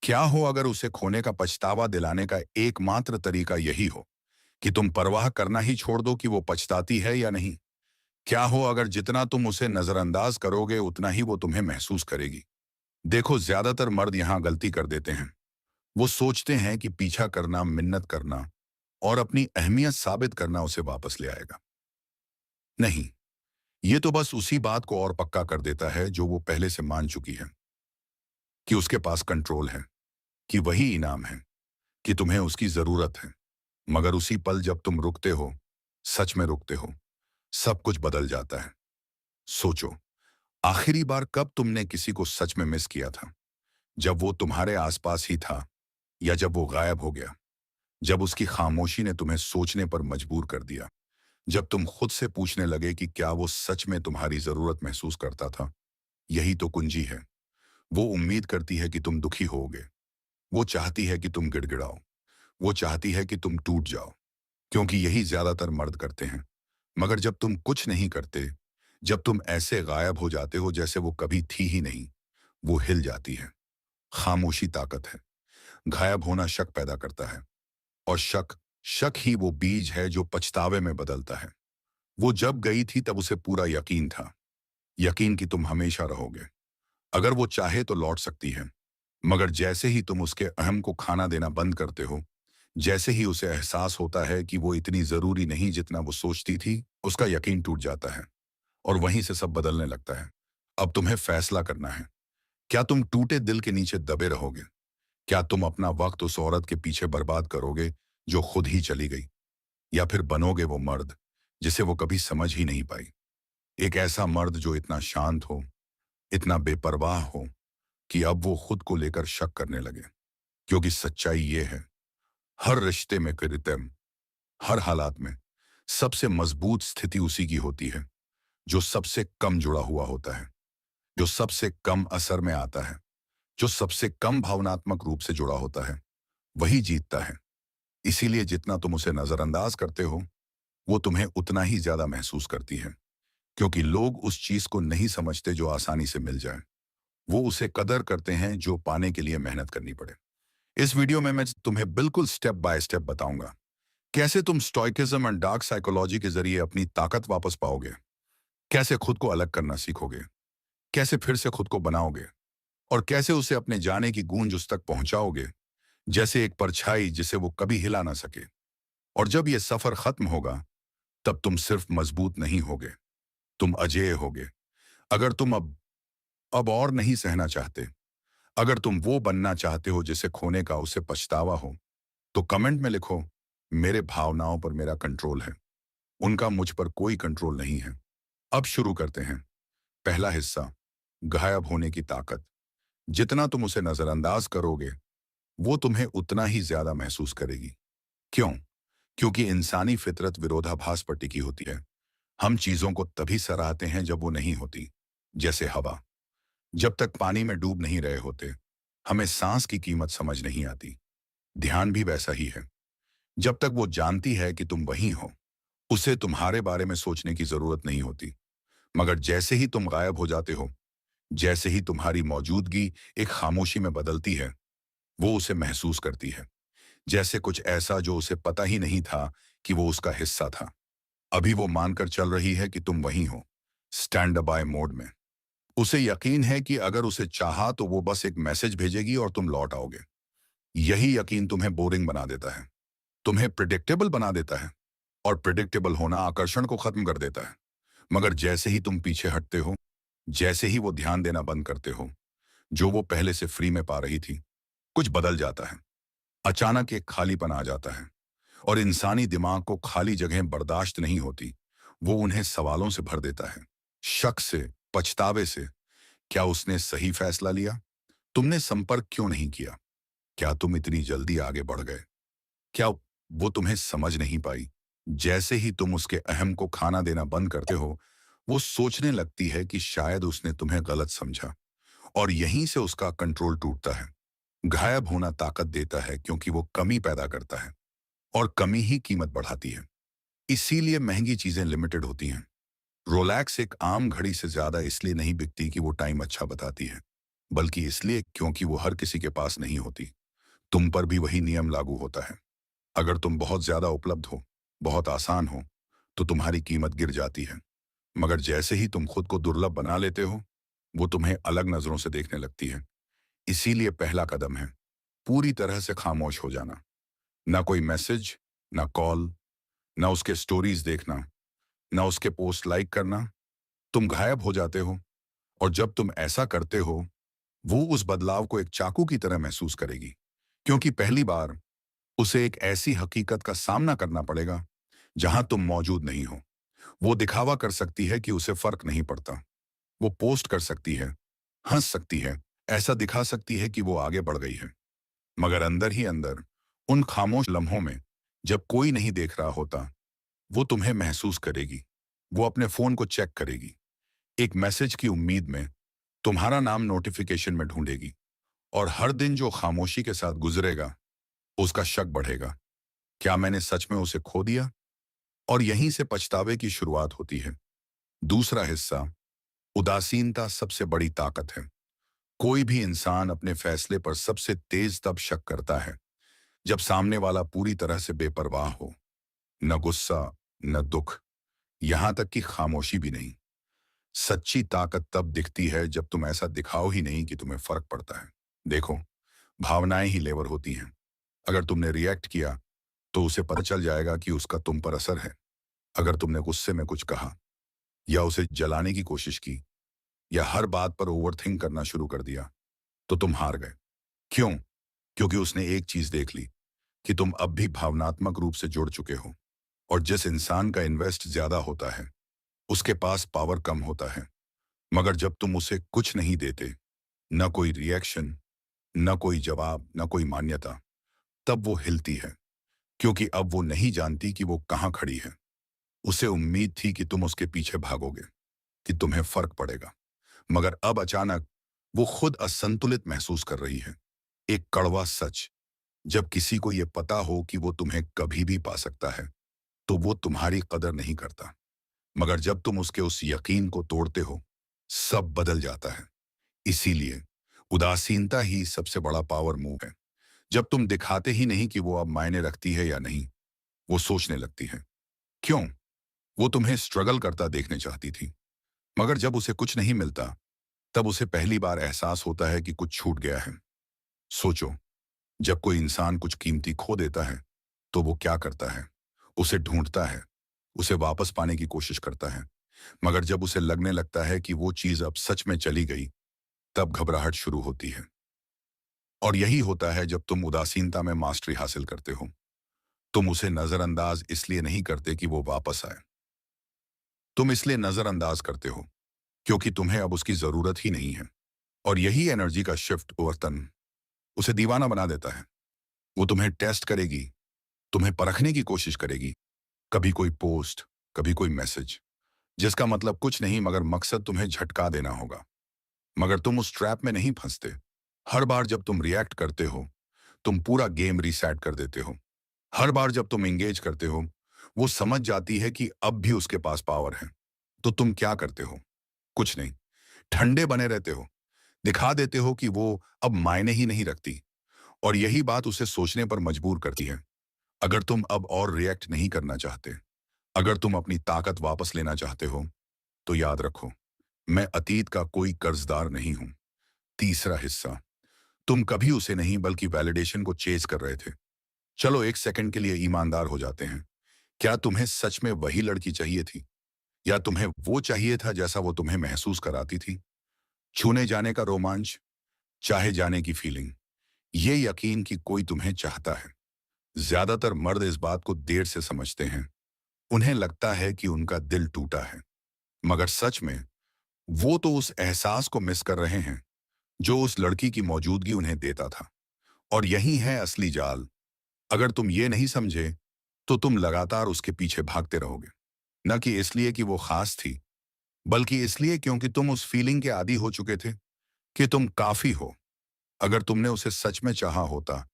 क्या हो अगर उसे खोने का पछतावा दिलाने का एकमात्र तरीका यही हो कि तुम परवाह करना ही छोड़ दो कि वो पछताती है या नहीं? क्या हो अगर जितना तुम उसे नजरअंदाज करोगे उतना ही वो तुम्हें महसूस करेगी? देखो, ज्यादातर मर्द यहां गलती कर देते हैं। वो सोचते हैं कि पीछा करना, मिन्नत करना और अपनी अहमियत साबित करना उसे वापस ले आएगा। नहीं, ये तो बस उसी बात को और पक्का कर देता है जो वो पहले से मान चुकी है, कि उसके पास कंट्रोल है, कि वही इनाम है, कि तुम्हें उसकी जरूरत है। मगर उसी पल जब तुम रुकते हो, सच में रुकते हो, सब कुछ बदल जाता है। सोचो, आखिरी बार कब तुमने किसी को सच में मिस किया था? जब वो तुम्हारे आसपास ही था, या जब वो गायब हो गया? जब उसकी खामोशी ने तुम्हें सोचने पर मजबूर कर दिया? जब तुम खुद से पूछने लगे कि क्या वो सच में तुम्हारी जरूरत महसूस करता था? यही तो कुंजी है। वो उम्मीद करती है कि तुम दुखी होगे। वो चाहती है कि तुम गिड़गिड़ाओ। वो चाहती है कि तुम टूट जाओ, क्योंकि यही ज्यादातर मर्द करते हैं। मगर जब तुम कुछ नहीं करते, जब तुम ऐसे गायब हो जाते हो जैसे वो कभी थी ही नहीं, वो हिल जाती है। खामोशी ताकत है। गायब होना शक पैदा करता है, और शक शक ही वो बीज है जो पछतावे में बदलता है। वो जब गई थी तब उसे पूरा यकीन था, यकीन कि तुम हमेशा रहोगे। अगर वो चाहे तो लौट सकती है। मगर जैसे ही तुम उसके अहम को खाना देना बंद करते हो, जैसे ही उसे एहसास होता है कि वो इतनी जरूरी नहीं जितना वो सोचती थी, उसका यकीन टूट जाता है। और वहीं से सब बदलने लगता है। अब तुम्हें फैसला करना है। क्या तुम टूटे दिल के नीचे दबे रहोगे? क्या तुम अपना वक्त उस औरत के पीछे बर्बाद करोगे जो खुद ही चली गई? या फिर बनोगे वो मर्द जिसे वो कभी समझ ही नहीं पाई? एक ऐसा मर्द जो इतना शांत हो, इतना बेपरवाह हो कि अब वो खुद को लेकर शक करने लगे। क्योंकि सच्चाई ये है, हर रिश्ते में कृत्रिम, हर हालात में सबसे मजबूत स्थिति उसी की होती है जो सबसे कम जुड़ा हुआ होता है, जो सबसे कम असर में आता है, जो सबसे कम भावनात्मक रूप से जुड़ा होता है। वही जीतता है। इसीलिए जितना तुम उसे नजरअंदाज करते हो, वो तुम्हें उतना ही ज्यादा महसूस करती है। क्योंकि लोग उस चीज को नहीं समझते जो आसानी से मिल जाए। वो उसे कदर करते हैं जो पाने के लिए मेहनत करनी पड़े। इस वीडियो में मैं तुम्हें बिल्कुल स्टेप बाय स्टेप बताऊंगा कैसे तुम स्टोइकिज्म एंड डार्क साइकोलॉजी के जरिए अपनी ताकत वापस पाओगे, कैसे खुद को अलग करना सीखोगे, कैसे फिर से खुद को बनाओगे, और कैसे उसे अपने जाने की गूंज उस तक पहुंचाओगे जैसे एक परछाई जिसे वो कभी हिला ना सके। और जब ये सफर खत्म होगा, तब तुम सिर्फ मजबूत नहीं होगे, तुम अजेय होगे। अगर तुम अब और नहीं सहना चाहते, अगर तुम वो बनना चाहते हो जिसे खोने का उसे पछतावा हो, तो कमेंट में लिखो, मेरे भावनाओं पर मेरा कंट्रोल है, उनका मुझ पर कोई कंट्रोल नहीं है। अब शुरू करते हैं। पहला हिस्सा, गायब होने की ताकत। जितना तुम उसे नजरअंदाज करोगे, वो तुम्हें उतना ही ज्यादा महसूस करेगी। क्यों? क्योंकि इंसानी फितरत विरोधाभास पर टिकी होती है। हम चीजों को तभी सराहते हैं जब वो नहीं होती। जैसे हवा, जब तक पानी में डूब नहीं रहे होते, हमें सांस की कीमत समझ नहीं आती। ध्यान भी वैसा ही है। जब तक वो जानती है कि तुम वहीं हो, उसे तुम्हारे बारे में सोचने की जरूरत नहीं होती। मगर जैसे ही तुम गायब हो जाते हो, जैसे ही तुम्हारी मौजूदगी एक खामोशी में बदलती है, वो उसे महसूस करती है। जैसे कुछ ऐसा जो उसे पता ही नहीं था कि वो उसका हिस्सा था। अभी वो मानकर चल रही है कि तुम वहीं हो, स्टैंड बाय मोड में। उसे यकीन है कि अगर उसे चाहा तो वो बस एक मैसेज भेजेगी और तुम लौट आओगे। यही यकीन तुम्हें बोरिंग बना देता है, तुम्हें प्रिडिक्टेबल बना देता है। और प्रिडिक्टेबल होना आकर्षण को खत्म कर देता है। मगर जैसे ही तुम पीछे हटते हो, जैसे ही वो ध्यान देना बंद करते हो जो वो पहले से फ्री में पा रही थी, कुछ बदल जाता है। अचानक एक खालीपन आ जाता है। और इंसानी दिमाग को खाली जगह बर्दाश्त नहीं होती। वो उन्हें सवालों से भर देता है, शक से, पछतावे से। क्या उसने सही फैसला लिया? तुमने संपर्क क्यों नहीं किया? क्या तुम इतनी जल्दी आगे बढ़ गए? क्या वो तुम्हें समझ नहीं पाई? जैसे ही तुम उसके अहम को खाना देना बंद करते हो, वो सोचने लगती है कि शायद उसने तुम्हें गलत समझा। और यहीं से उसका कंट्रोल टूटता है। गायब होना ताकत देता है क्योंकि वो कमी पैदा करता है, और कमी ही कीमत बढ़ाती है। इसीलिए महंगी चीजें लिमिटेड होती हैं। रोलैक्स एक आम घड़ी से ज्यादा इसलिए नहीं बिकती कि वो टाइम अच्छा बताती है, बल्कि इसलिए क्योंकि वो हर किसी के पास नहीं होती। तुम पर भी वही नियम लागू होता है। अगर तुम बहुत ज्यादा उपलब्ध हो, बहुत आसान हो, तो तुम्हारी कीमत गिर जाती है। मगर जैसे ही तुम खुद को दुर्लभ बना लेते हो, वो तुम्हें अलग नजरों से देखने लगती है। इसीलिए पहला कदम है पूरी तरह से खामोश हो जाना। ना कोई मैसेज, ना कॉल, ना उसके स्टोरीज देखना, ना उसके पोस्ट लाइक करना। तुम गायब हो जाते हो। और जब तुम ऐसा करते हो, वो उस बदलाव को एक चाकू की तरह महसूस करेगी, क्योंकि पहली बार उसे एक ऐसी हकीकत का सामना करना पड़ेगा जहां तुम मौजूद नहीं हो। वो दिखावा कर सकती है कि उसे फर्क नहीं पड़ता। वो पोस्ट कर सकती है, हंस सकती है, ऐसा दिखा सकती है कि वो आगे बढ़ गई है। मगर अंदर ही अंदर, उन खामोश लम्हों में, जब कोई नहीं देख रहा होता, वो तुम्हें महसूस करेगी। वो अपने फोन को चेक करेगी, एक मैसेज की उम्मीद में तुम्हारा नाम नोटिफिकेशन में ढूंढेगी। और हर दिन जो खामोशी के साथ गुजरेगा, उसका शक बढ़ेगा। क्या मैंने सच में उसे खो दिया? और यहीं से पछतावे की शुरुआत होती है। दूसरा हिस्सा, उदासीनता सबसे बड़ी ताकत है। कोई भी इंसान अपने फैसले पर सबसे तेज तब शक करता है जब सामने वाला पूरी तरह से बेपरवाह हो। न गुस्सा, न दुख, यहां तक कि खामोशी भी नहीं। सच्ची ताकत तब दिखती है जब तुम ऐसा दिखाओ ही नहीं कि तुम्हें फर्क पड़ता है। देखो, भावनाएं ही लेवर होती हैं। अगर तुमने रिएक्ट किया, तो उसे पता चल जाएगा कि उसका तुम पर असर है। अगर तुमने गुस्से में कुछ कहा, या उसे जलाने की कोशिश की, या हर बात पर ओवरथिंक करना शुरू कर दिया, तो तुम हार गए। क्यों? क्योंकि उसने एक चीज देख ली, कि तुम अब भी भावनात्मक रूप से जुड़ चुके हो। और जिस इंसान का इन्वेस्ट ज्यादा होता है, उसके पास पावर कम होता है। मगर जब तुम उसे कुछ नहीं देते, न कोई रिएक्शन, न कोई जवाब, न कोई मान्यता, तब वो हिलती है। क्योंकि अब वो नहीं जानती कि वो कहाँ खड़ी है। उसे उम्मीद थी कि तुम उसके पीछे भागोगे, कि तुम्हें फर्क पड़ेगा। मगर अब अचानक वो खुद असंतुलित महसूस कर रही है। एक कड़वा सच, जब किसी को यह पता हो कि वो तुम्हें कभी भी पा सकता है, तो वो तुम्हारी कदर नहीं करता। मगर जब तुम उसके उस यकीन को तोड़ते हो, सब बदल जाता है। इसीलिए उदासीनता ही सबसे बड़ा पावर मूव है। जब तुम दिखाते ही नहीं कि वो अब मायने रखती है या नहीं, वो सोचने लगती है। क्यों? वो तुम्हें स्ट्रगल करता देखने चाहती थी। मगर जब उसे कुछ नहीं मिलता, तब उसे पहली बार एहसास होता है कि कुछ छूट गया है। सोचो, जब कोई इंसान कुछ कीमती खो देता है, तो वो क्या करता है? उसे ढूंढता है, उसे वापस पाने की कोशिश करता है। मगर जब उसे लगने लगता है कि वो चीज अब सच में चली गई, तब घबराहट शुरू होती है। और यही होता है जब तुम उदासीनता में मास्टरी हासिल करते हो। तुम उसे नजरअंदाज इसलिए नहीं करते कि वो वापस आए। तुम इसलिए नजरअंदाज करते हो क्योंकि तुम्हें अब उसकी जरूरत ही नहीं है। और यही एनर्जी का शिफ्ट वर्तन उसे दीवाना बना देता है। वो तुम्हें टेस्ट करेगी, तुम्हें परखने की कोशिश करेगी। कभी कोई पोस्ट, कभी कोई मैसेज, जिसका मतलब कुछ नहीं मगर मकसद तुम्हें झटका देना होगा। मगर तुम उस ट्रैप में नहीं फंसते। हर बार जब तुम रिएक्ट करते हो, तुम पूरा गेम रीसेट कर देते हो। हर बार जब तुम एंगेज करते हो, वो समझ जाती है कि अब भी उसके पास पावर है। तो तुम क्या करते हो? कुछ नहीं, ठंडे बने रहते हो। दिखा देते हो कि वो अब मायने ही नहीं रखती। और यही बात उसे सोचने पर मजबूर करती है। अगर तुम अब और रिएक्ट नहीं करना चाहते, अगर तुम अपनी ताकत वापस लेना चाहते हो, तो याद रखो, मैं अतीत का कोई कर्जदार नहीं हूं। तीसरा हिस्सा, तुम कभी उसे नहीं बल्कि वैलिडेशन को चेज कर रहे थे। चलो एक सेकंड के लिए ईमानदार हो जाते हैं। क्या तुम्हें सच में वही लड़की चाहिए थी? या तुम्हें वो चाहिए था जैसा वो तुम्हें महसूस कराती थी? छूने जाने का रोमांच, चाहे जाने की फीलिंग, ये यकीन कि कोई तुम्हें चाहता है। ज्यादातर मर्द इस बात को देर से समझते हैं। उन्हें लगता है कि उनका दिल टूटा है। मगर सच में वो तो उस एहसास को मिस कर रहे हैं जो उस लड़की की मौजूदगी उन्हें देता था। और यही है असली जाल। अगर तुम ये नहीं समझे, तो तुम लगातार उसके पीछे भागते रहोगे। न कि इसलिए कि वो खास थी, बल्कि इसलिए क्योंकि तुम उस फीलिंग के आदी हो चुके थे कि तुम काफी हो। अगर तुमने उसे सच में चाहा होता,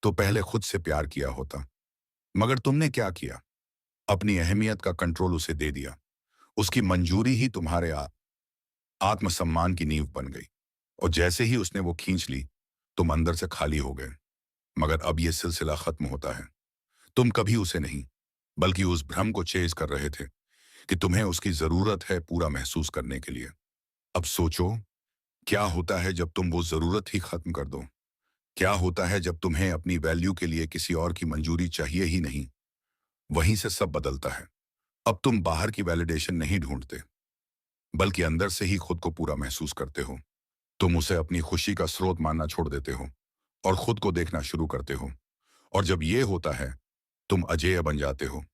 तो पहले खुद से प्यार किया होता। मगर तुमने क्या किया? अपनी अहमियत का कंट्रोल उसे दे दिया। उसकी मंजूरी ही तुम्हारे आत्मसम्मान की नींव बन गई। और जैसे ही उसने वो खींच ली, तुम अंदर से खाली हो गए। मगर अब ये सिलसिला खत्म होता है। तुम कभी उसे नहीं, बल्कि उस भ्रम को चेज कर रहे थे कि तुम्हें उसकी जरूरत है पूरा महसूस करने के लिए। अब सोचो, क्या होता है जब तुम वो जरूरत ही खत्म कर दो? क्या होता है जब तुम्हें अपनी वैल्यू के लिए किसी और की मंजूरी चाहिए ही नहीं? वहीं से सब बदलता है। अब तुम बाहर की वैलिडेशन नहीं ढूंढते, बल्कि अंदर से ही खुद को पूरा महसूस करते हो। तुम उसे अपनी खुशी का स्रोत मानना छोड़ देते हो और खुद को देखना शुरू करते हो। और जब ये होता है, तुम अजेय बन जाते हो,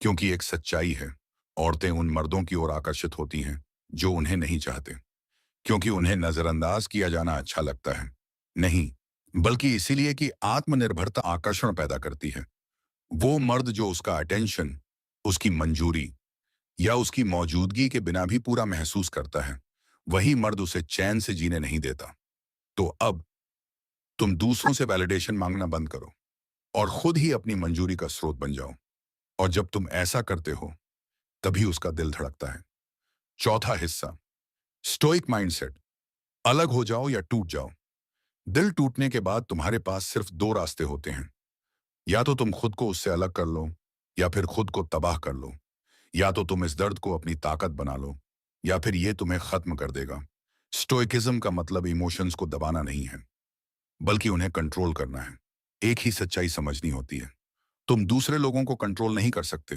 क्योंकि एक सच्चाई है, औरतें उन मर्दों की ओर आकर्षित होती हैं जो उन्हें नहीं चाहते, क्योंकि उन्हें नजरअंदाज किया जाना अच्छा लगता है। नहीं, बल्कि इसीलिए कि आत्मनिर्भरता आकर्षण पैदा करती है। वो मर्द जो उसका अटेंशन, उसकी मंजूरी या उसकी मौजूदगी के बिना भी पूरा महसूस करता है, वही मर्द उसे चैन से जीने नहीं देता। तो अब तुम दूसरों से वैलिडेशन मांगना बंद करो और खुद ही अपनी मंजूरी का स्रोत बन जाओ। और जब तुम ऐसा करते हो, तभी उसका दिल धड़कता है। चौथा हिस्सा, स्टोइक माइंडसेट। अलग हो जाओ या टूट जाओ। दिल टूटने के बाद तुम्हारे पास सिर्फ दो रास्ते होते हैं। या तो तुम खुद को उससे अलग कर लो, या फिर खुद को तबाह कर लो। या तो तुम इस दर्द को अपनी ताकत बना लो, या फिर ये तुम्हें खत्म कर देगा। स्टोइकिज्म का मतलब इमोशंस को दबाना नहीं है, बल्कि उन्हें कंट्रोल करना है। एक ही सच्चाई समझनी होती है, तुम दूसरे लोगों को कंट्रोल नहीं कर सकते,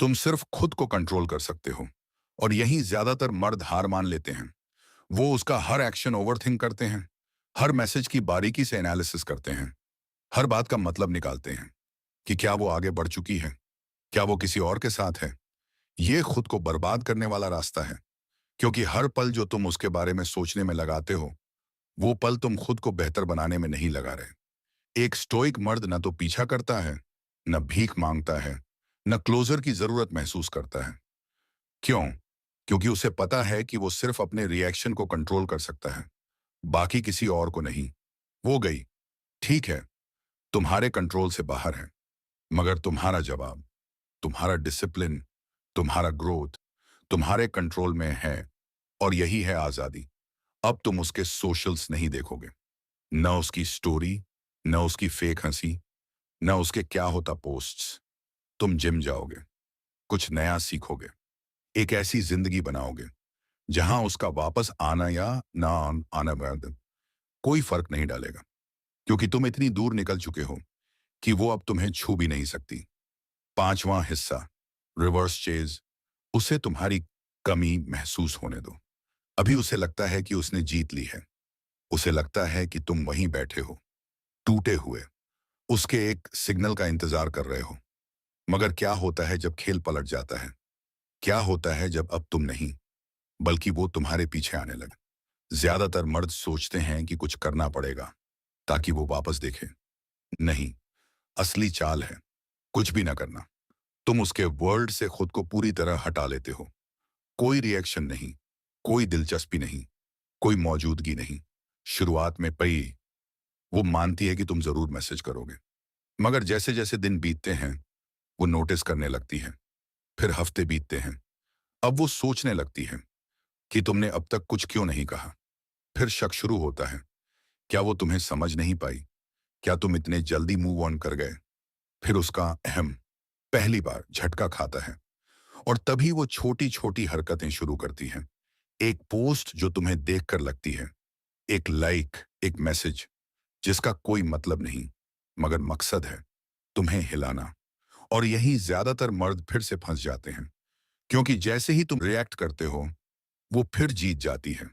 तुम सिर्फ खुद को कंट्रोल कर सकते हो। और यही ज्यादातर मर्द हार मान लेते हैं। वो उसका हर एक्शन ओवरथिंक करते हैं, हर मैसेज की बारीकी से एनालिसिस करते हैं, हर बात का मतलब निकालते हैं कि क्या वो आगे बढ़ चुकी है, क्या वो किसी और के साथ है। ये खुद को बर्बाद करने वाला रास्ता है, क्योंकि हर पल जो तुम उसके बारे में सोचने में लगाते हो, वो पल तुम खुद को बेहतर बनाने में नहीं लगा रहे। एक स्टोइक मर्द न तो पीछा करता है, न भीख मांगता है, न क्लोजर की जरूरत महसूस करता है। क्यों? क्योंकि उसे पता है कि वो सिर्फ अपने रिएक्शन को कंट्रोल कर सकता है, बाकी किसी और को नहीं। वो गई, ठीक है, तुम्हारे कंट्रोल से बाहर है, मगर तुम्हारा जवाब, तुम्हारा डिसिप्लिन, तुम्हारा ग्रोथ तुम्हारे कंट्रोल में है। और यही है आजादी। अब तुम उसके सोशल्स नहीं देखोगे, न उसकी स्टोरी, न उसकी फेक हंसी, न उसके क्या होता पोस्ट्स। तुम जिम जाओगे, कुछ नया सीखोगे, एक ऐसी जिंदगी बनाओगे जहां उसका वापस आना या ना आना बाद कोई फर्क नहीं डालेगा, क्योंकि तुम इतनी दूर निकल चुके हो कि वो अब तुम्हें छू भी नहीं सकती। पांचवां हिस्सा, रिवर्स चेज। उसे तुम्हारी कमी महसूस होने दो। अभी उसे लगता है कि उसने जीत ली है। उसे लगता है कि तुम वहीं बैठे हो, टूटे हुए, उसके एक सिग्नल का इंतजार कर रहे हो। मगर क्या होता है जब खेल पलट जाता है? क्या होता है जब अब तुम नहीं, बल्कि वो तुम्हारे पीछे आने लगे? ज्यादातर मर्द सोचते हैं कि कुछ करना पड़ेगा ताकि वो वापस देखे। नहीं, असली चाल है कुछ भी ना करना। तुम उसके वर्ल्ड से खुद को पूरी तरह हटा लेते हो। कोई रिएक्शन नहीं, कोई दिलचस्पी नहीं, कोई मौजूदगी नहीं। शुरुआत में पई वो मानती है कि तुम जरूर मैसेज करोगे, मगर जैसे जैसे दिन बीतते हैं, वो नोटिस करने लगती है। फिर हफ्ते बीतते हैं, अब वो सोचने लगती है कि तुमने अब तक कुछ क्यों नहीं कहा। फिर शक शुरू होता है, क्या वो तुम्हें समझ नहीं पाई? क्या तुम इतने जल्दी मूव ऑन कर गए? फिर उसका अहम पहली बार झटका खाता है, और तभी वो छोटी छोटी हरकतें शुरू करती हैं। एक पोस्ट जो तुम्हें देखकर लगती है, एक लाइक, एक मैसेज जिसका कोई मतलब नहीं, मगर मकसद है तुम्हें हिलाना। और यही ज्यादातर मर्द फिर से फंस जाते हैं, क्योंकि जैसे ही तुम रिएक्ट करते हो, वो फिर जीत जाती है।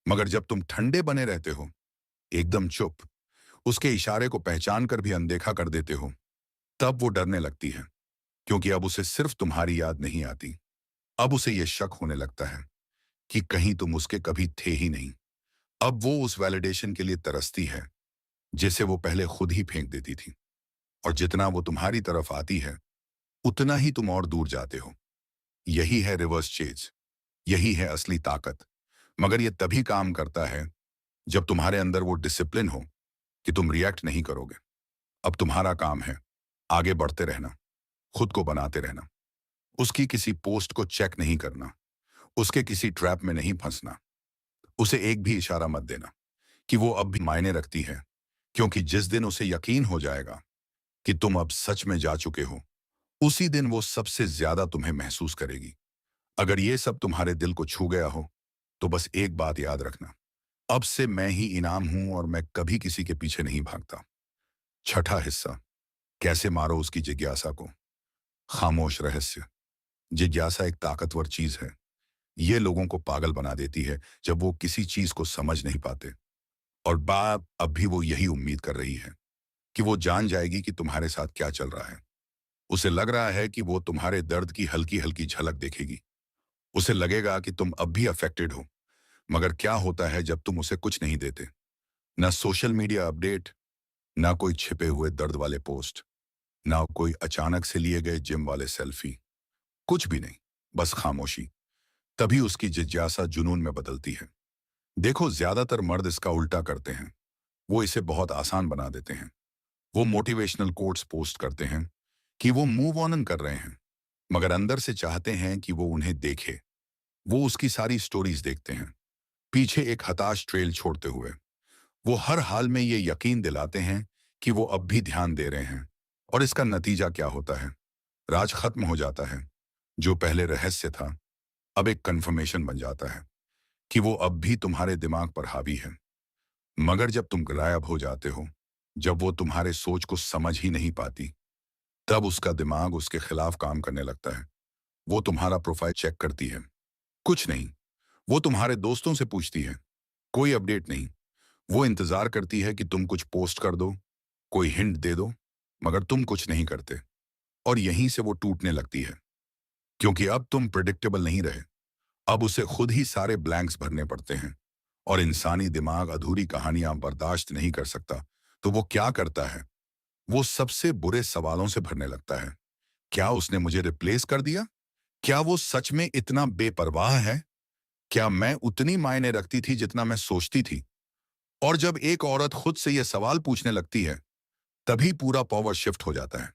मगर जब तुम ठंडे बने रहते हो, एकदम चुप, उसके इशारे को पहचान कर भी अनदेखा कर देते हो, तब वो डरने लगती है, क्योंकि अब उसे सिर्फ तुम्हारी याद नहीं आती। अब उसे यह शक होने लगता है कि कहीं तुम उसके कभी थे ही नहीं। अब वो उस वैलिडेशन के लिए तरसती है जिसे वो पहले खुद ही फेंक देती थी। और जितना वो तुम्हारी तरफ आती है, उतना ही तुम और दूर जाते हो। यही है रिवर्स चेज, यही है असली ताकत। मगर ये तभी काम करता है जब तुम्हारे अंदर वो डिसिप्लिन हो कि तुम रिएक्ट नहीं करोगे। अब तुम्हारा काम है आगे बढ़ते रहना, खुद को बनाते रहना, उसकी किसी पोस्ट को चेक नहीं करना, उसके किसी ट्रैप में नहीं फंसना, उसे एक भी इशारा मत देना। कि वो अब भी मायने रखती है, क्योंकि जिस दिन उसे यकीन हो जाएगा कि तुम अब सच में जा चुके हो, उसी दिन वो सबसे ज्यादा तुम्हें महसूस करेगी। अगर ये सब तुम्हारे दिल को छू गया हो, तो बस एक बात याद रखना, अब से मैं ही इनाम हूं और मैं कभी किसी के पीछे नहीं भागता। छठा हिस्सा, कैसे मारो उसकी जिज्ञासा को। खामोश रहस्य। जिज्ञासा एक ताकतवर चीज है। ये लोगों को पागल बना देती है जब वो किसी चीज को समझ नहीं पाते, और बाप अब भी वो यही उम्मीद कर रही है कि वो जान जाएगी कि तुम्हारे साथ क्या चल रहा है। उसे लग रहा है कि वो तुम्हारे दर्द की हल्की हल्की झलक देखेगी। उसे लगेगा कि तुम अब भी अफेक्टेड हो। मगर क्या होता है जब तुम उसे कुछ नहीं देते? ना सोशल मीडिया अपडेट, ना कोई छिपे हुए दर्द वाले पोस्ट, ना कोई अचानक से लिए गए जिम वाले सेल्फी, कुछ भी नहीं, बस खामोशी। तभी उसकी जिज्ञासा जुनून में बदलती है। देखो, ज्यादातर मर्द इसका उल्टा करते हैं। वो इसे बहुत आसान बना देते हैं। वो मोटिवेशनल कोट्स पोस्ट करते हैं कि वो मूव ऑन कर रहे हैं, मगर अंदर से चाहते हैं कि वो उन्हें देखे। वो उसकी सारी स्टोरीज देखते हैं, पीछे एक हताश ट्रेल छोड़ते हुए। वो हर हाल में ये यकीन दिलाते हैं कि वो अब भी ध्यान दे रहे हैं। और इसका नतीजा क्या होता है? राज खत्म हो जाता है। जो पहले रहस्य था, अब एक कन्फर्मेशन बन जाता है कि वो अब भी तुम्हारे दिमाग पर हावी है। मगर जब तुम गायब हो जाते हो, जब वो तुम्हारे सोच को समझ ही नहीं पाती, तब उसका दिमाग उसके खिलाफ काम करने लगता है। वो तुम्हारा प्रोफाइल चेक करती है, कुछ नहीं। वो तुम्हारे दोस्तों से पूछती है, कोई अपडेट नहीं। वो इंतजार करती है कि तुम कुछ पोस्ट कर दो, कोई हिंट दे दो, मगर तुम कुछ नहीं करते। और यहीं से वो टूटने लगती है, क्योंकि अब तुम प्रिडिक्टेबल नहीं रहे। अब उसे खुद ही सारे ब्लैंक्स भरने पड़ते हैं, और इंसानी दिमाग अधूरी कहानियां बर्दाश्त नहीं कर सकता। तो वो क्या करता है? वो सबसे बुरे सवालों से भरने लगता है। क्या उसने मुझे रिप्लेस कर दिया? क्या वो सच में इतना बेपरवाह है? क्या मैं उतनी मायने रखती थी जितना मैं सोचती थी? और जब एक औरत खुद से यह सवाल पूछने लगती है, तभी पूरा पावर शिफ्ट हो जाता है।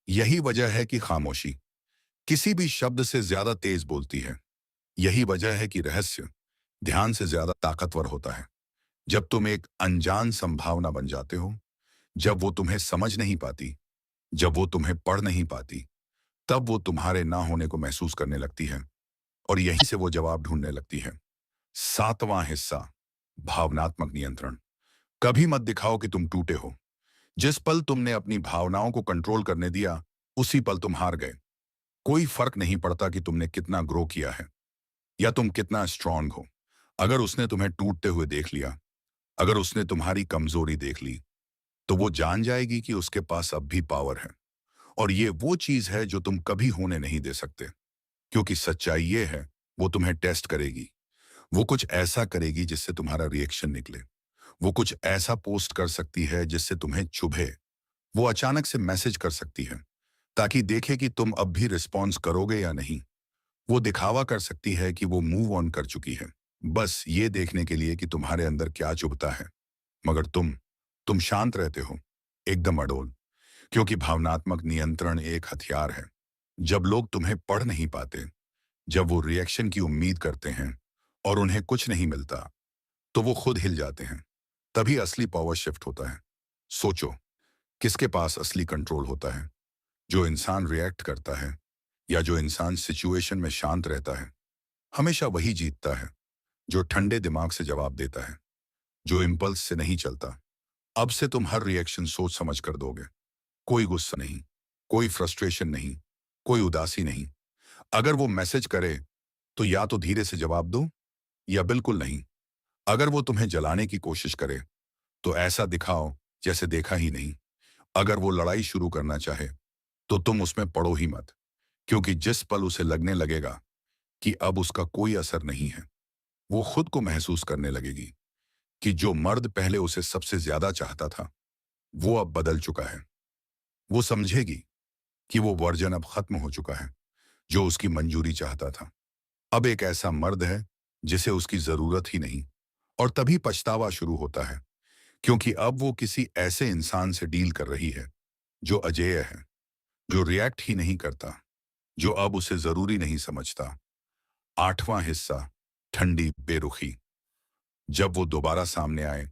यही वजह है कि खामोशी किसी भी शब्द से ज्यादा तेज बोलती है। यही वजह है कि रहस्य ध्यान से ज्यादा ताकतवर होता है। जब तुम एक अनजान संभावना बन जाते हो, जब वो तुम्हें समझ नहीं पाती, जब वो तुम्हें पढ़ नहीं पाती, तब वो तुम्हारे ना होने को महसूस करने लगती है, और यहीं से वो जवाब ढूंढने लगती है। सातवां हिस्सा, भावनात्मक नियंत्रण। कभी मत दिखाओ कि तुम टूटे हो। जिस पल तुमने अपनी भावनाओं को कंट्रोल करने दिया, उसी पल तुम हार गए। कोई फर्क नहीं पड़ता कि तुमने कितना ग्रो किया है या तुम कितना स्ट्रांग हो। अगर उसने तुम्हें टूटते हुए देख लिया, अगर उसने तुम्हारी कमजोरी देख ली, तो वो जान जाएगी कि उसके पास अब भी पावर है। और ये वो चीज है जो तुम कभी होने नहीं दे सकते। क्योंकि सच्चाई ये है, वो तुम्हें टेस्ट करेगी। वो कुछ ऐसा करेगी जिससे तुम्हारा रिएक्शन निकले। वो कुछ ऐसा पोस्ट कर सकती है जिससे तुम्हें चुभे। वो अचानक से मैसेज कर सकती है ताकि देखे कि तुम अब भी रिस्पॉन्स करोगे या नहीं। वो दिखावा कर सकती है कि वो मूव ऑन कर चुकी है, बस ये देखने के लिए कि तुम्हारे अंदर क्या चुभता है। मगर तुम शांत रहते हो, एकदम अडोल। क्योंकि भावनात्मक नियंत्रण एक हथियार है। जब लोग तुम्हें पढ़ नहीं पाते, जब वो रिएक्शन की उम्मीद करते हैं और उन्हें कुछ नहीं मिलता, तो वो खुद हिल जाते हैं। तभी असली पावर शिफ्ट होता है। सोचो, किसके पास असली कंट्रोल होता है? जो इंसान रिएक्ट करता है या जो इंसान सिचुएशन में शांत रहता है? हमेशा वही जीतता है जो ठंडे दिमाग से जवाब देता है, जो इम्पल्स से नहीं चलता। अब से तुम हर रिएक्शन सोच समझ कर दोगे। कोई गुस्सा नहीं, कोई फ्रस्ट्रेशन नहीं, कोई उदासी नहीं। अगर वो मैसेज करे, तो या तो धीरे से जवाब दो या बिल्कुल नहीं। अगर वो तुम्हें जलाने की कोशिश करे, तो ऐसा दिखाओ जैसे देखा ही नहीं। अगर वो लड़ाई शुरू करना चाहे, तो तुम उसमें पड़ो ही मत। क्योंकि जिस पल उसे लगने लगेगा कि अब उसका कोई असर नहीं है, वो खुद को महसूस करने लगेगी कि जो मर्द पहले उसे सबसे ज्यादा चाहता था, वो अब बदल चुका है। वो समझेगी कि वो वर्जन अब खत्म हो चुका है जो उसकी मंजूरी चाहता था। अब एक ऐसा मर्द है जिसे उसकी जरूरत ही नहीं। और तभी पछतावा शुरू होता है, क्योंकि अब वो किसी ऐसे इंसान से डील कर रही है जो अजेय है, जो रिएक्ट ही नहीं करता, जो अब उसे जरूरी नहीं समझता। आठवां हिस्सा, ठंडी बेरुखी। जब वो दोबारा सामने आए,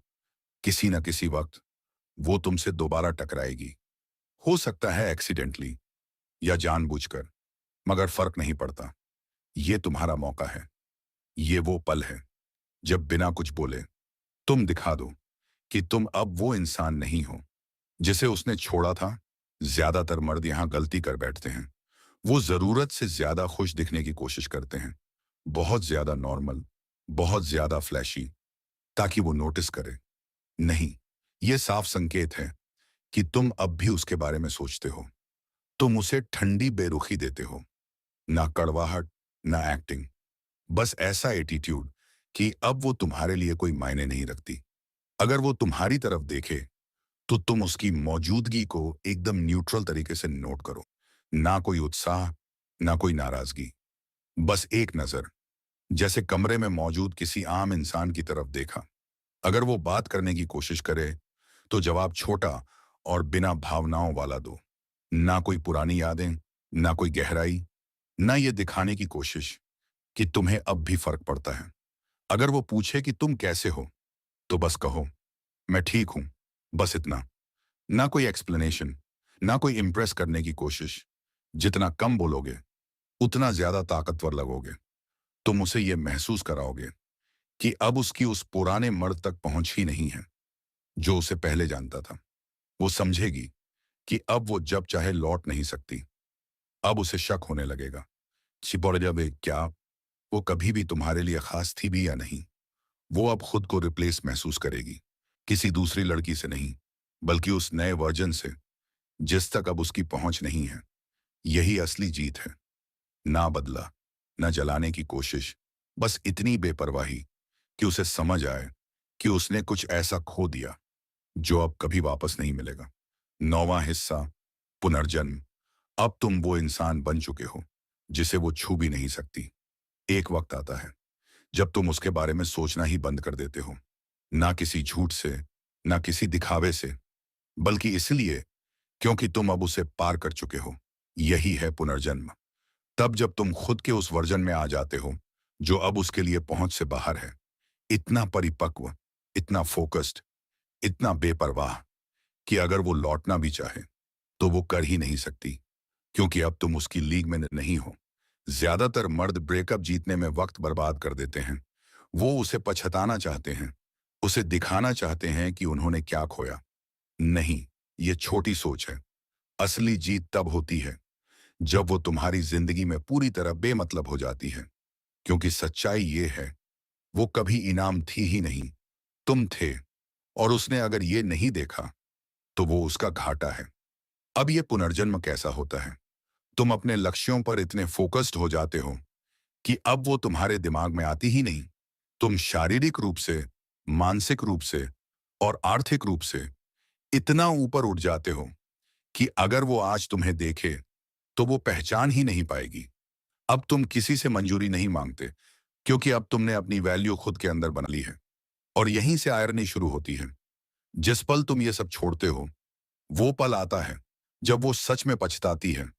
किसी न किसी वक्त वो तुमसे दोबारा टकराएगी। हो सकता है एक्सीडेंटली या जानबूझकर, मगर फर्क नहीं पड़ता। ये तुम्हारा मौका है। ये वो पल है जब बिना कुछ बोले तुम दिखा दो कि तुम अब वो इंसान नहीं हो जिसे उसने छोड़ा था। ज्यादातर मर्द यहां गलती कर बैठते हैं। वो जरूरत से ज्यादा खुश दिखने की कोशिश करते हैं, बहुत ज्यादा नॉर्मल, बहुत ज्यादा फ्लैशी, ताकि वो नोटिस करे। नहीं, ये साफ संकेत है कि तुम अब भी उसके बारे में सोचते हो। तुम उसे ठंडी बेरुखी देते हो, ना कड़वाहट, ना एक्टिंग, बस ऐसा एटीट्यूड कि अब वो तुम्हारे लिए कोई मायने नहीं रखती। अगर वो तुम्हारी तरफ देखे तो तुम उसकी मौजूदगी को एकदम न्यूट्रल तरीके से नोट करो। ना कोई उत्साह, ना कोई नाराजगी, बस एक नजर, जैसे कमरे में मौजूद किसी आम इंसान की तरफ देखा। अगर वो बात करने की कोशिश करे तो जवाब छोटा और बिना भावनाओं वाला दो। ना कोई पुरानी यादें, ना कोई गहराई, ना ये दिखाने की कोशिश कि तुम्हें अब भी फर्क पड़ता है। अगर वो पूछे कि तुम कैसे हो, तो बस कहो, मैं ठीक हूं, बस इतना। ना कोई एक्सप्लेनेशन, ना कोई इम्प्रेस करने की कोशिश। जितना कम बोलोगे उतना ज्यादा ताकतवर लगोगे। तुम उसे यह महसूस कराओगे कि अब उसकी उस पुराने मर्द तक पहुंच ही नहीं है जो उसे पहले जानता था। वो समझेगी कि अब वो जब चाहे लौट नहीं सकती। अब उसे शक होने लगेगा, छिपड़ जावे क्या वो कभी भी तुम्हारे लिए खास थी भी या नहीं। वो अब खुद को रिप्लेस महसूस करेगी, किसी दूसरी लड़की से नहीं, बल्कि उस नए वर्जन से जिस तक अब उसकी पहुंच नहीं है। यही असली जीत है। ना बदला, ना जलाने की कोशिश, बस इतनी बेपरवाही कि उसे समझ आए कि उसने कुछ ऐसा खो दिया जो अब कभी वापस नहीं मिलेगा। 9वां हिस्सा, पुनर्जन्म। अब तुम वो इंसान बन चुके हो जिसे वो छू भी नहीं सकती। एक वक्त आता है जब तुम उसके बारे में सोचना ही बंद कर देते हो, ना किसी झूठ से, ना किसी दिखावे से, बल्कि इसलिए क्योंकि तुम अब उसे पार कर चुके हो। यही है पुनर्जन्म। तब जब तुम खुद के उस वर्जन में आ जाते हो जो अब उसके लिए पहुंच से बाहर है, इतना परिपक्व, इतना फोकस्ड, इतना बेपरवाह कि अगर वो लौटना भी चाहे तो वो कर ही नहीं सकती, क्योंकि अब तुम उसकी लीग में नहीं हो। ज्यादातर मर्द ब्रेकअप जीतने में वक्त बर्बाद कर देते हैं। वो उसे पछताना चाहते हैं, उसे दिखाना चाहते हैं कि उन्होंने क्या खोया। नहीं, ये छोटी सोच है। असली जीत तब होती है जब वो तुम्हारी जिंदगी में पूरी तरह बेमतलब हो जाती है, क्योंकि सच्चाई ये है, वो कभी इनाम थी ही नहीं, तुम थे। और उसने अगर ये नहीं देखा तो वो उसका घाटा है। अब ये पुनर्जन्म कैसा होता है? तुम अपने लक्ष्यों पर इतने फोकस्ड हो जाते हो कि अब वो तुम्हारे दिमाग में आती ही नहीं। तुम शारीरिक रूप से, मानसिक रूप से और आर्थिक रूप से इतना ऊपर उठ जाते हो कि अगर वो आज तुम्हें देखे तो वो पहचान ही नहीं पाएगी। अब तुम किसी से मंजूरी नहीं मांगते, क्योंकि अब तुमने अपनी वैल्यू खुद के अंदर बना ली है। और यहीं से आयरनी शुरू होती है। जिस पल तुम ये सब छोड़ते हो, वो पल आता है जब वो सच में पछताती है,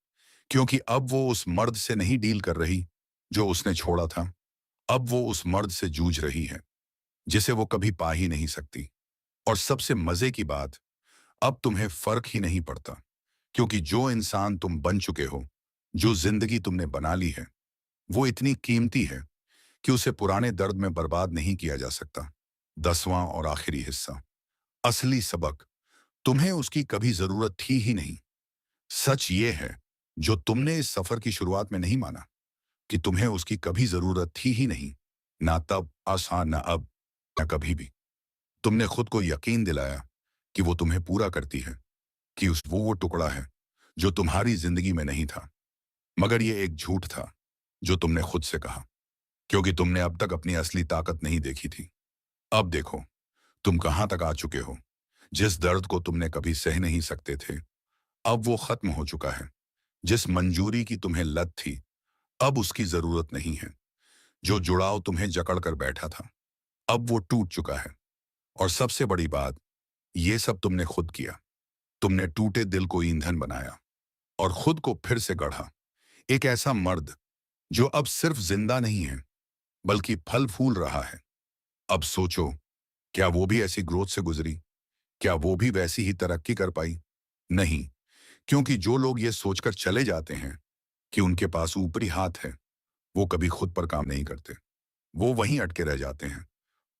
क्योंकि अब वो उस मर्द से नहीं डील कर रही जो उसने छोड़ा था। अब वो उस मर्द से जूझ रही है जिसे वो कभी पा ही नहीं सकती। और सबसे मजे की बात, अब तुम्हें फर्क ही नहीं पड़ता, क्योंकि जो इंसान तुम बन चुके हो, जो जिंदगी तुमने बना ली है, वो इतनी कीमती है कि उसे पुराने दर्द में बर्बाद नहीं किया जा सकता। 10वां और आखिरी हिस्सा, असली सबक। तुम्हें उसकी कभी जरूरत थी ही नहीं। सच ये है, जो तुमने इस सफर की शुरुआत में नहीं माना, कि तुम्हें उसकी कभी जरूरत थी ही नहीं। ना तब आसान, ना अब, ना कभी भी। तुमने खुद को यकीन दिलाया कि वो तुम्हें पूरा करती है, कि उस वो टुकड़ा है जो तुम्हारी जिंदगी में नहीं था। मगर ये एक झूठ था जो तुमने खुद से कहा, क्योंकि तुमने अब तक अपनी असली ताकत नहीं देखी थी। अब देखो, तुम कहां तक आ चुके हो। जिस दर्द को तुमने कभी सह नहीं सकते थे, अब वो खत्म हो चुका है। जिस मंजूरी की तुम्हें लत थी, अब उसकी जरूरत नहीं है। जो जुड़ाव तुम्हें जकड़ कर बैठा था, अब वो टूट चुका है। और सबसे बड़ी बात, ये सब तुमने खुद किया। तुमने टूटे दिल को ईंधन बनाया और खुद को फिर से गढ़ा। एक ऐसा मर्द जो अब सिर्फ जिंदा नहीं है, बल्कि फल फूल रहा है। अब सोचो, क्या वो भी ऐसी ग्रोथ से गुजरी? क्या वो भी वैसी ही तरक्की कर पाई? नहीं, क्योंकि जो लोग ये सोचकर चले जाते हैं कि उनके पास ऊपरी हाथ है, वो कभी खुद पर काम नहीं करते। वो वहीं अटके रह जाते हैं।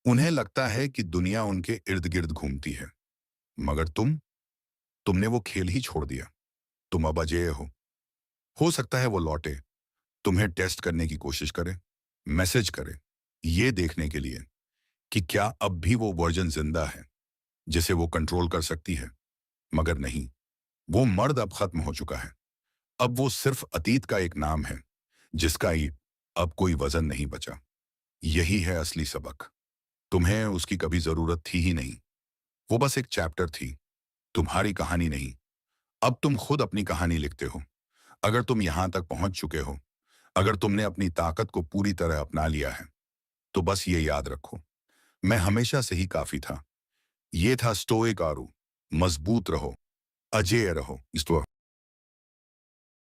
उन्हें लगता है कि दुनिया उनके इर्द-गिर्द घूमती है। मगर तुमने वो खेल ही छोड़ दिया। तुम अब अजेय हो। हो सकता है वो लौटे, तुम्हें टेस्ट करने की कोशिश करे, मैसेज करे, ये देखने के लिए कि क्या अब भी वो वर्जन जिंदा है, जिसे वो कंट्रोल कर सकती है। मगर नहीं, वो मर्द अब खत्म हो चुका है। अब वो सिर्फ अतीत का एक नाम है, जिसका ही अब कोई वजन नहीं बचा। यही है असली सबक। तुम्हें उसकी कभी जरूरत थी ही नहीं। वो बस एक चैप्टर थी, तुम्हारी कहानी नहीं। अब तुम खुद अपनी कहानी लिखते हो। अगर तुम यहां तक पहुंच चुके हो, अगर तुमने अपनी ताकत को पूरी तरह अपना लिया है, तो बस ये याद रखो, मैं हमेशा से ही काफी था। ये था स्टोइक आरू। मजबूत रहो, अजेय रहो। इस